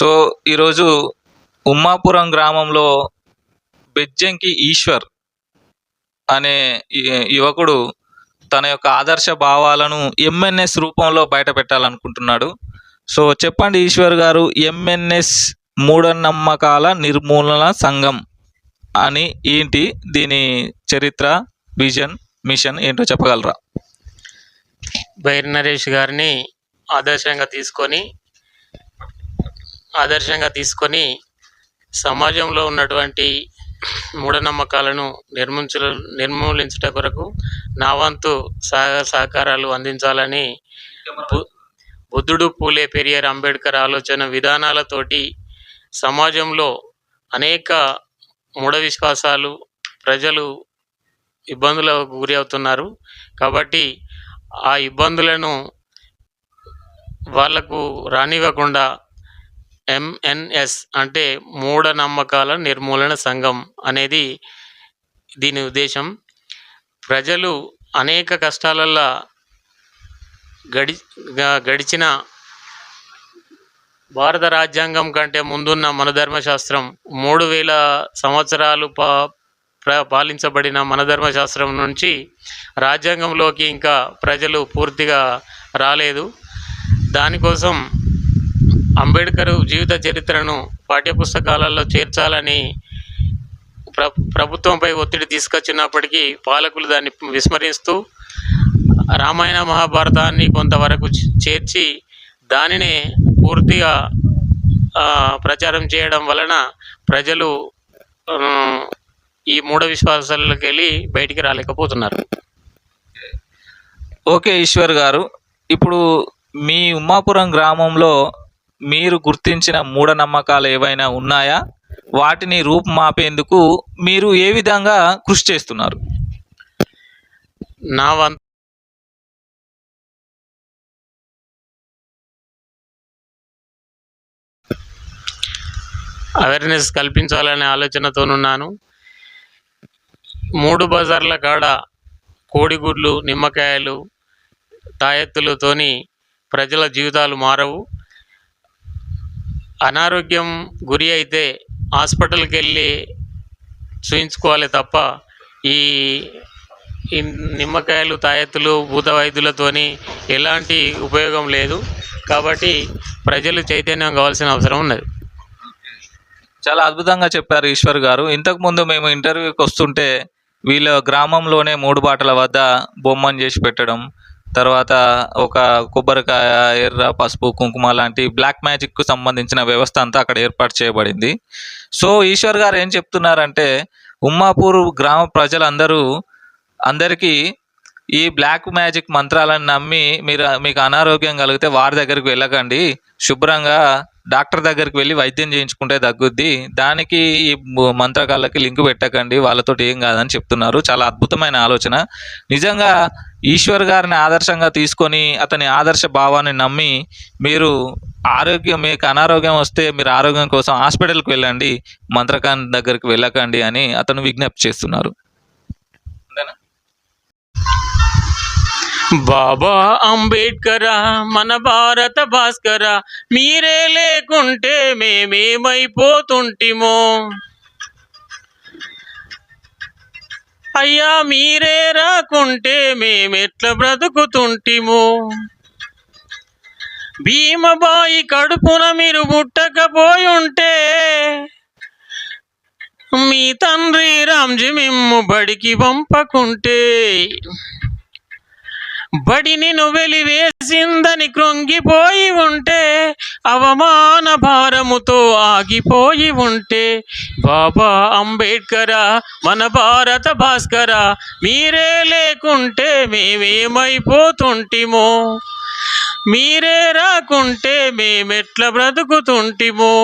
So ఈరోజు ఉమ్మాపురం గ్రామంలో బెజ్జంకి ఈశ్వర్ అనే యువకుడు తన యొక్క ఆదర్శ భావాలను ఎంఎన్ఎస్ రూపంలో బయట పెట్టాలనుకుంటున్నాడు. సో చెప్పండి ఈశ్వర్ గారు, ఎంఎన్ఎస్ మూఢనమ్మకాల నిర్మూలన సంఘం అని ఏంటి, దీని చరిత్ర, విజన్, మిషన్ ఏంటో చెప్పగలరా? బైరి నరేష్ గారిని ఆదర్శంగా తీసుకొని సమాజంలో ఉన్నటువంటి మూఢనమ్మకాలను నిర్మూలించుట కొరకు నా వంతు సహకారాలు అందించాలని బుద్ధుడు, పూలే, పెరియార్, అంబేద్కర్ ఆలోచన విధానాలతోటి సమాజంలో అనేక మూఢ విశ్వాసాలు, ప్రజలు ఇబ్బందులకు గురి అవుతున్నారు. కాబట్టి ఆ ఇబ్బందులను వాళ్లకు రానివ్వకుండా ఎంఎన్ఎస్ అంటే మూఢనమ్మకాల నిర్మూలన సంఘం అనేది దీని ఉద్దేశం. ప్రజలు అనేక కష్టాలల్లో గడిచిన భారత రాజ్యాంగం కంటే ముందున్న మన ధర్మశాస్త్రం 3000 సంవత్సరాలు పాలించబడిన మన ధర్మశాస్త్రం నుంచి రాజ్యాంగంలోకి ఇంకా ప్రజలు పూర్తిగా రాలేదు. దానికోసం అంబేద్కర్ జీవిత చరిత్రను పాఠ్యపుస్తకాలలో చేర్చాలని ప్రభుత్వంపై ఒత్తిడి తీసుకొచ్చినప్పటికీ పాలకులు దాన్ని విస్మరిస్తూ రామాయణ మహాభారతాన్ని కొంతవరకు చేర్చి దానినే పూర్తిగా ప్రచారం చేయడం వలన ప్రజలు ఈ మూఢ విశ్వాసాలకు వెళ్ళి బయటికి రాలేకపోతున్నారు. ఓకే ఈశ్వర్ గారు, ఇప్పుడు మీ ఉమ్మాపురం గ్రామంలో మీరు గుర్తించిన మూఢనమ్మకాలు ఏవైనా ఉన్నాయా? వాటిని రూపుమాపేందుకు మీరు ఏ విధంగా కృషి చేస్తున్నారు? నా వంతు అవేర్నెస్ కల్పించాలనే ఆలోచనతోనున్నాను. 3 బజార్ల కాడ కోడిగుడ్లు, నిమ్మకాయలు, తాయెత్తులతోని ప్రజల జీవితాలు మారవు. అనారోగ్యం గురి అయితే హాస్పిటల్కి వెళ్ళి చూయించుకోవాలి తప్ప ఈ నిమ్మకాయలు, తాయెత్తులు, భూత వైద్యులతోని ఎలాంటి ఉపయోగం లేదు. కాబట్టి ప్రజలు చైతన్యం కావాల్సిన అవసరం ఉన్నది. చాలా అద్భుతంగా చెప్పారు ఈశ్వర్ గారు. ఇంతకుముందు మేము ఇంటర్వ్యూకి వస్తుంటే వీళ్ళ గ్రామంలోనే 3 బాటల వద్ద బొమ్మను చేసి పెట్టడం, తర్వాత ఒక కొబ్బరికాయ, ఎర్ర, పసుపు, కుంకుమ లాంటి బ్లాక్ మ్యాజిక్కు సంబంధించిన వ్యవస్థ అంతా అక్కడ ఏర్పాటు చేయబడింది. సో ఈశ్వర్ గారు ఏం చెప్తున్నారంటే, ఉమ్మాపూర్ గ్రామ అందరికీ ఈ బ్లాక్ మ్యాజిక్ మంత్రాలను నమ్మి మీకు అనారోగ్యం కలిగితే వారి దగ్గరికి వెళ్ళకండి, శుభ్రంగా డాక్టర్ దగ్గరికి వెళ్ళి వైద్యం చేయించుకుంటే తగ్గుద్ది, దానికి ఈ మంత్రకాలకి లింక్ పెట్టకండి, వాళ్ళతో ఏం కాదని చెప్తున్నారు. చాలా అద్భుతమైన ఆలోచన. నిజంగా ఈశ్వర్ గారిని ఆదర్శంగా తీసుకొని అతని ఆదర్శ భావాన్ని నమ్మి మీకు అనారోగ్యం వస్తే మీరు ఆరోగ్యం కోసం హాస్పిటల్కి వెళ్ళండి, మంత్రకాన్ని దగ్గరికి వెళ్ళకండి అని అతను విజ్ఞప్తి చేస్తున్నారు. బాబా అంబేద్కర్ మన భారత భాస్కర, మీరే లేకుంటే మేమేమైపోతుంటిమో, అయ్యా మీరే రాకుంటే మేమెట్లా బ్రతుకుతుంటిమో, భీమబాయి కడుపున మీరు పుట్టకపోయి ఉంటే మీ తండ్రి రామ్జీ మిమ్ము బడికి పంపకుంటే, బడి నిన్ను వెలివేసిందని కృంగిపోయి ఉంటే, అవమాన భారముతో ఆగిపోయి ఉంటే, బాబా అంబేద్కర్ మన భారత భాస్కర, మీరే లేకుంటే మేమేమైపోతుంటిమో, మీరే రాకుంటే మేమెట్లా బ్రతుకుతుంటిమో.